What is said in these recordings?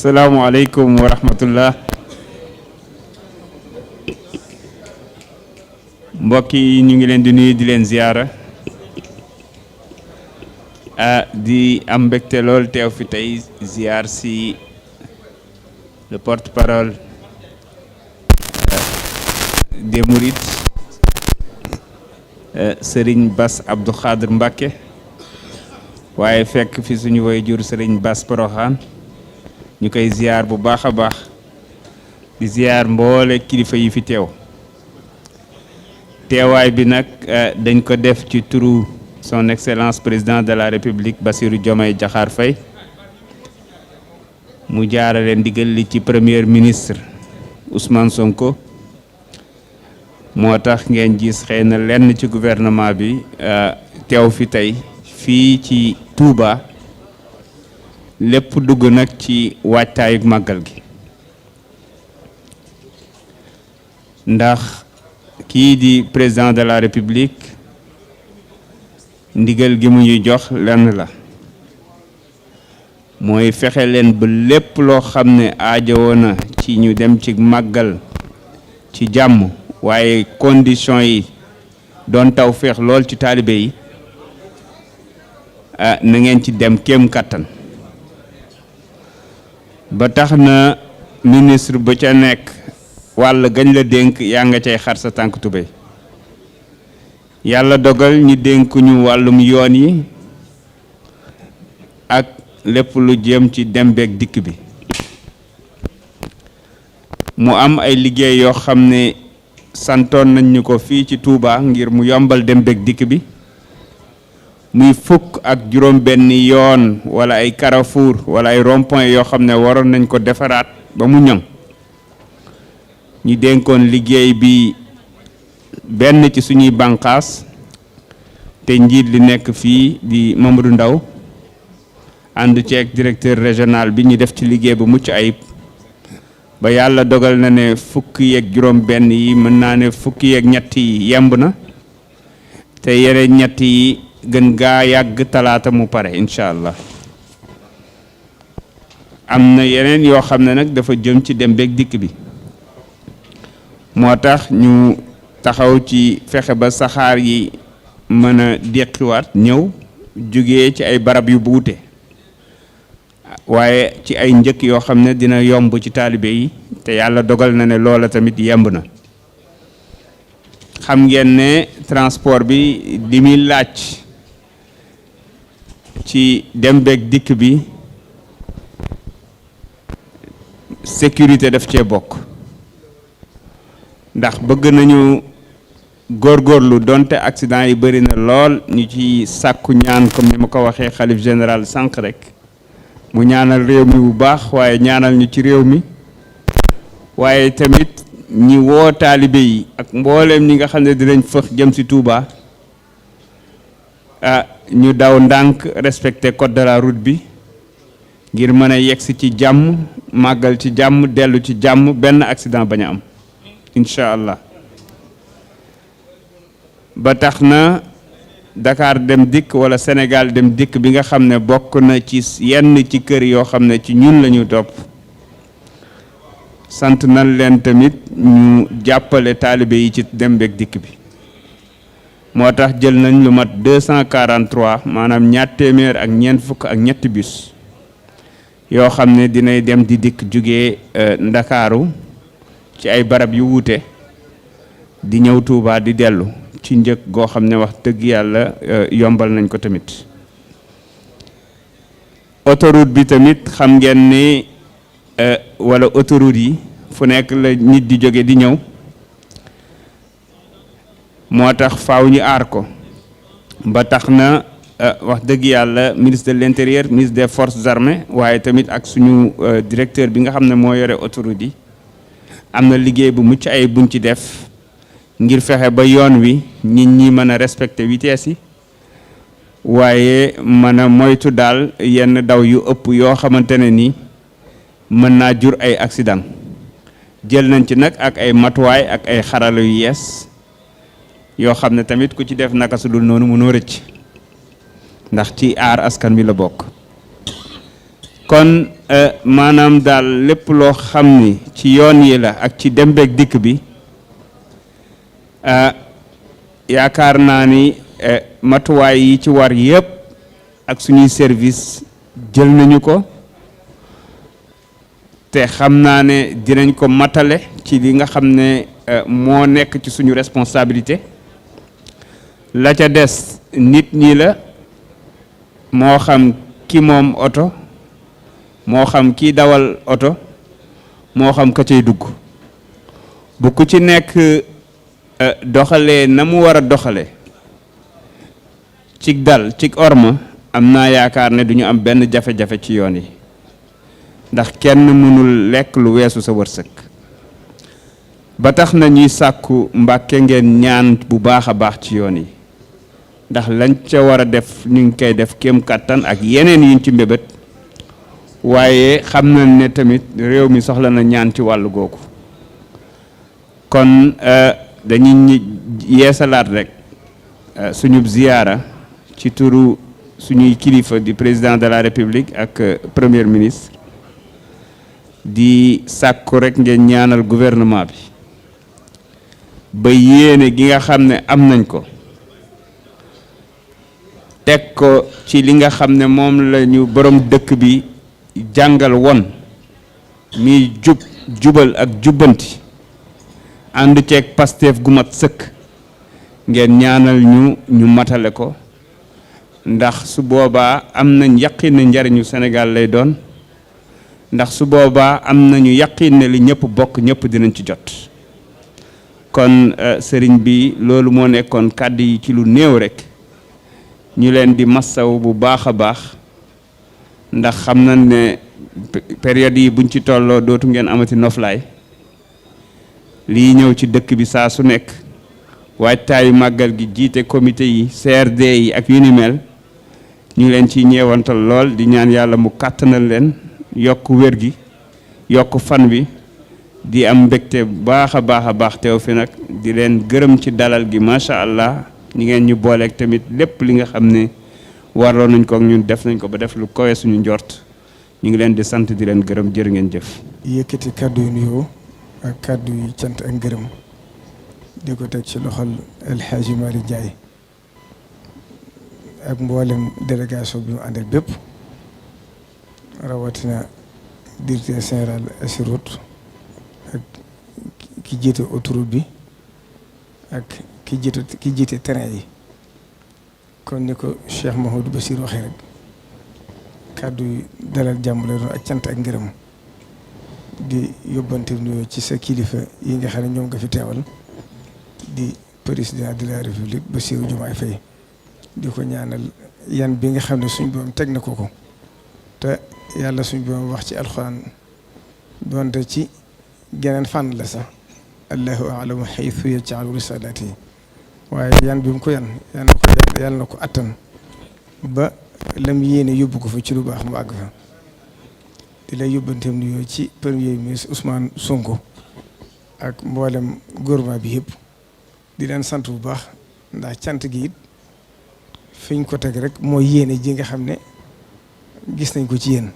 Assalamualaikum warahmatullah. Mbokk yi ñu ngi leen di nuyu di leen ziyaara di am mbégte lool teew fi tey ziyaar si le porte-parole des Mourides Serigne Bass Abdou Khadr Mbacké waaye fekk fi suñu waajur Serigne Bass Porokhane ñu koy ziyaar bu baax a baax di ziyaar mboole kilifa yi fi teew teewaay bi nag dañ ko def ci turu son excellence président de la république Bassirou Diomaye Diakhar Faye mu jaarale ndigal li ci premier ministre Ousmane Sonko moo tax ngeen gis xëy na lenn ci gouvernement bi teew fi tey fii ci Touba lépp dugg nag ci waajtaayu màggal gi ndax kii di président de la république ndigal gi mu ñuy jox lenn la mooy fexe leen ba lépp loo xam ne aajowoo na ci ñu dem ci màggal ci jàmm waaye condition yi doon taw feex lool ci taalibe yi na ngeen ci dem kéem kattan ba tax na ministre ba ca nekk wàll gañ la dénk yaa nga cay xar sa tànk tubéy yàlla dogal ñu dénk ñu wàllum yoon yi ak lépp lu jëm ci dem beeg dikk bi mu am ay liggéey yoo xam ne santoon nañ ñu ko fii ci Touba ngir mu yombal dem beeg dikk bi muy fukk ak juróom benn yoon wala ay carrefour wala ay rond-point yoo xam ne waroon nañ ko defaraat ba mu ñoŋ ñu dénkoon liggéey bi benn ci suñuy bànqaas te njiit li nekk fii di Mamadou Ndaw ànd ceeg directeur régional bi ñu def ci liggéey bu mucc ayib ba yàlla dogal na ne fukki yeeg juróom benn yi mën naa ne fukki yeeg ñett yi yemb na te yeneen ñett yi gën gaa yàgg talaata mu pare incha allah am na yeneen yoo xam ne nag dafa jëm ci dem beeg dikk bi moo tax ñu taxaw ci fexe ba saxaar yi mën a déqiwaat ñëw jóge ci ay barab yu buute waaye ci ay njëkk yoo xam ne dina yomb ci taalibe yi te yàlla dogal na ne loola tamit yemb na xam ngeen ne transport bi li muy laaj ci dem beeg dikk bi sécurité daf cee bokk ndax bëgg nañu góorgóorlu donte accident yi bëri na lool ñu ci sàkku ñaan comme ni ma ko waxee xalif général sànq rek mu ñaanal réew mi bu baax waaye ñaanal ñu ci réew mi waaye tamit ñi woo taalibe yi ak mbooleem ñi nga xam ne dinañ fëx jëm ci Touba ñu daw ndànk respecté code de la route bi ngir mën a yegsi ci jàmm màggal ci jàmm dellu ci jàmm benn accident bañ a am incha allah ba tax na Dakar dem dikk wala Sénégal dem dikk bi nga xam ne bokk na ci yenn ci kër yoo xam ne ci ñun la ñu topp sant nañ leen tamit ñu jàppale taalibe yi ci dem beeg dikk bi moo tax jël nañ lu mat 243 maanaam ñaar téeméer ak ñeent fukk ak ñetti bus yoo xam ne dinay dem di dikk jóge Ndakaaru ci ay barab yu wuute di ñëw Touba di dellu ci njëg goo xam ne wax dëgg yàlla yombal nañ ko tamit autoroute bi tamit xam ngeen ni wala autoroute yi fu nekk la nit di jóge di ñëw moo tax faaw ñu aar ko ba tax na wax dëgg yàlla ministre de l'intérieur ministre des forces armées waaye tamit ak suñu directeur bi nga xam ne moo yore autoroute yi am na liggéey bu mucc ay buñ ci def ngir fexe ba yoon wi nit ñi mën a respecter vitesse yi waaye mën a moytu daal yenn daw yu ëpp yoo xamante ne ni mën naa jur ay accident jël nañ ci nag ak ay matuwaay ak ay xarala yu yees yoo xam ne tamit ku ci def naka su dul noonu mënoo rëcc ndax ci aar askan wi la bokk kon maanaam daal lépp loo xam ni ci yoon yi la ak ci dem beeg dikk bi yaakaar naa ni matuwaay yi ci war yëpp ak suñuy service jël nañu ko te xam naa ne dinañ ko matale ci li nga xam ne moo nekk ci suñu responsabilité la ca des nit ñi la moo xam ki moom oto moo xam kii dawal oto moo xam ka cay dugg bu ku ci nekk doxalee na mu war a doxale cig dal cig orma am naa yaakaar ne du ñu am benn jafe-jafe ci yoon yi ndax kenn mënul lekk lu weesu sa wërsëg ba tax na ñuy sàkku Mbàkke ngeen ñaan bu baax a baax ci yoon yi ndax lañ ca war a def ñu ngi koy def kéem kàttan ak yeneen yiñ ci mbébét waaye xam nañ ne tamit réew mi soxla na ñaan ci wàllu googu kon dañuy yeesalaat rek suñu ziyaara ci turu suñuy kilifa di président de la république ak premier ministre di sàkku rek ngeen ñaanal gouvernement bi ba yéene gi nga xam ne am nañ ko teg ko ci li nga xam ne moom la ñu borom dëkk bi jàngal won mi jubal ak jubbanti ànd ceeg Pastef gu mat sëkk ngeen ñaanal ñu matale ko ndax su boobaa am nañ yaqin ne njariñu Sénégal lay doon ndax su boobaa am nañu yaqin ne li ñëpp bokk ñëpp dinañ ci jot kon sëriñ bi loolu moo nekkoon kàddu yi ci lu néew rek ñu leen di massaw bu baax a baax ndax xam nañ ne période yi buñ ci tolloo dootu ngeen amati noflaay lii ñëw ci dëkk bi saa su nekk waajtaayu màggal gi jiite comité yi CRD yi ak yu ni mel ñu leen ciy ñeewantal lool di ñaan yàlla mu kàttanal leen yokk wér gi yokk fan wi di am mbégte bu baax a baax teew fi nag di leen gërëm ci dalal gi macha allah ñi ngeen ñu booleeg tamit lépp li nga xam ne warloo nañ ko ak ñun def nañ ko ba def lu kawe suñu njort ñu ngi leen di sant di leen gërëm jërë ngeen jëf. yëkkati kàddu yu nuyoo ak kàddu yu cant ak ngërëm di ko teg ci loxol El Hadji Malick Ndiaye ak mboolem délégation bi mu àndal bépp rawatina directeur général Ageroute ak ki jiite autoroute bi ak ki jiite terrain yi kon ni ko Cheikh Mahoudou Bachir waxee rek kàddu yi dalal jàmm la doon ak cant ak ngërëm di yóbbante nuyoo ci sa kilifa yi nga xam ne ñoom nga fi teewal di président de la république Bassirou Diomaye Faye di ko ñaanal yan bi nga xam ne suñ borom teg na ko te yàlla suñ borom wax ci alxuraan doonte ci geneen fànn la sax allahu a'lamu haythu yaj'alu risalati waaye yan bi mu ko yàlla na ko attan ba lam yéene yóbbu ko fa ci lu baax mu àgg fa di lay yóbbanteem nuyoo ci premier ministre Ousmane Sonko ak mboolem gouvernement bi yëpp di leen sant bu baax ndax cant gi it fi ñu ko teg rek mooy yéene ji nga xam ne gis nañ ko ci yéen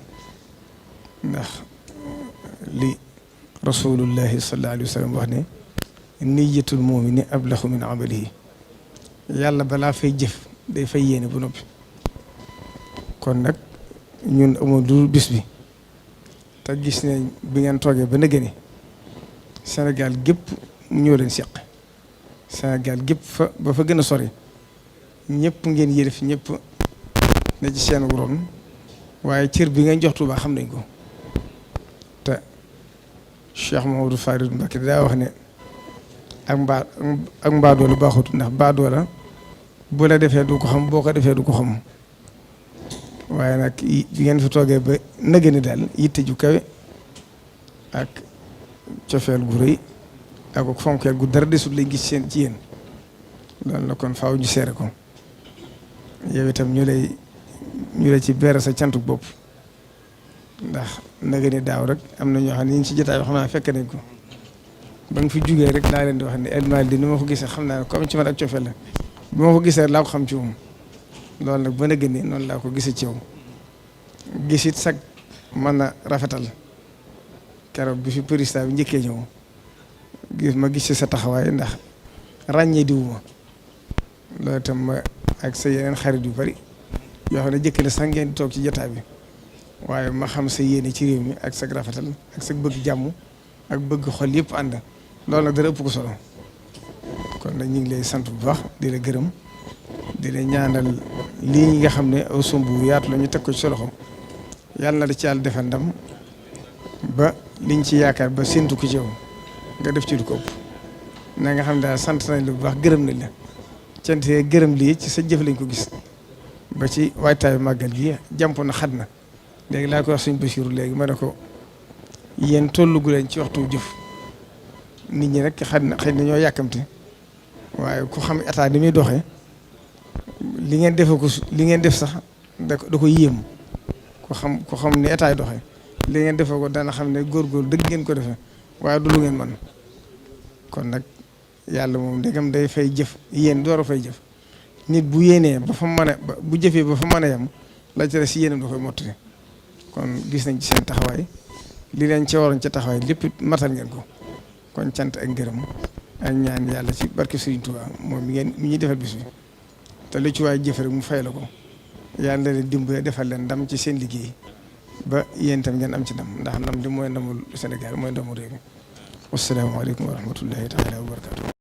ndax li rasulullahi sallallahu alayhi wa sallam wax ne niyyatul mu'mini ablahu min amalihi yàlla balaa fay jëf day fay yéene bu noppi kon nag ñun amoon du bis bi te gis ne bi ngeen toogee ba nëgë ni Sénégal gépp ñoo leen seq Sénégal gépp fa ba fa gën a sori ñëpp ngeen yërëf ñëpp ne ci seen wuroon waaye cër bi ngeen jox Tuubaa xam nañ ko te Cheikh Mamadou Farid Mbacké daa wax ne ak mbaadoola baaxut ndax baadoola bu la defee du ko xam boo ko defee du ko xam waaye nag bi ngeen fi toogee ba nëgë ni daal yitte ju kawe ak cofeel gu rëy ak fonkeel gu dara desul lay gis seen ci yéen loolu na kon faaw ñu seere ko yow itam ñu lay ci beere sa cantuk bopp ndax nëgë ni daaw rek am na ñoo xam ne ñu ci jotaay xam naa fekk nañ ko ba nga fi jugee rek laa leen di wax ne El Malick di ni ma ko gisee xam naa ne comme ci man ak cofeel la bi ma ko gisee laa ko xam ci moom loolu nag ba nëgë ni noonu laa ko gisee ci yow gisit sag mën a rafetal keroog bi fi président bi njëkkee ñëw ma gis ci sa taxawaay ndax ràññee diwuma loolu itam ma ak sa yeneen xarit yu bari yoo xam ne jëkkale sax ngeen di toog ci jotaay bi waaye ma xam sa yéene ci réew mi ak sa rafetal ak sa bëgg jàmm ak bëgg xol yëpp ànd loolu nag dara ëpp ko solo kon nag ñu ngi lay sant bu baax di la gërëm di la ñaanal lii ñi nga xam ne aw sumb bu yaatu la ñu teg ko ci sa loxo yàlla na da ci yàlla defal ndam ba liñ ci yaakaar ba séntu ko ci yow nga def ci lu ko ëpp na nga xam ne daal sant nañ la bu baax gërëm nañ la cant gërëm lii ci sa jëf lañ ko gis ba ci waajtaayu màggal gi jàmp na xat na léegi laa koy wax suñ Basiiru léegi ma ne ko yéen tollugu leen ci waxtu jëf nit ñi rek xëy na ñoo yàkkamte waaye ku xam état ni muy doxee li ngeen def sax da ko yéem ku xam ni état yi doxee li ngeen defee ko dana xam ne góorgóorlu dëgg ngeen ko defee waaye du lu ngeen mën kon nag yàlla moom ndegam day fay jëf yéen door a fay jëf nit bu yéenee ba fa mën a bu jëfee ba fa mën a yem la ca si yéenam da koy mottali kon gis nañ ci seen taxawaay li leen ci waroon ca taxawaay lépp matal ngeen ko kon cant ak ngërëm ak ñaan yàlla ci barke Sëriñ Tuubaa moom mi ñuy defal bis bi te lu ci waay jëf rek mu fay la ko yàlla leen dimbale defal leen ndam ci seen liggéey ba yéen tam ngeen am ci ndam ndax ndam li mooy ndamul Sénégal mooy ndamu réew mi wasalaamaaleykum wa rahmatullahi taala wa barakatu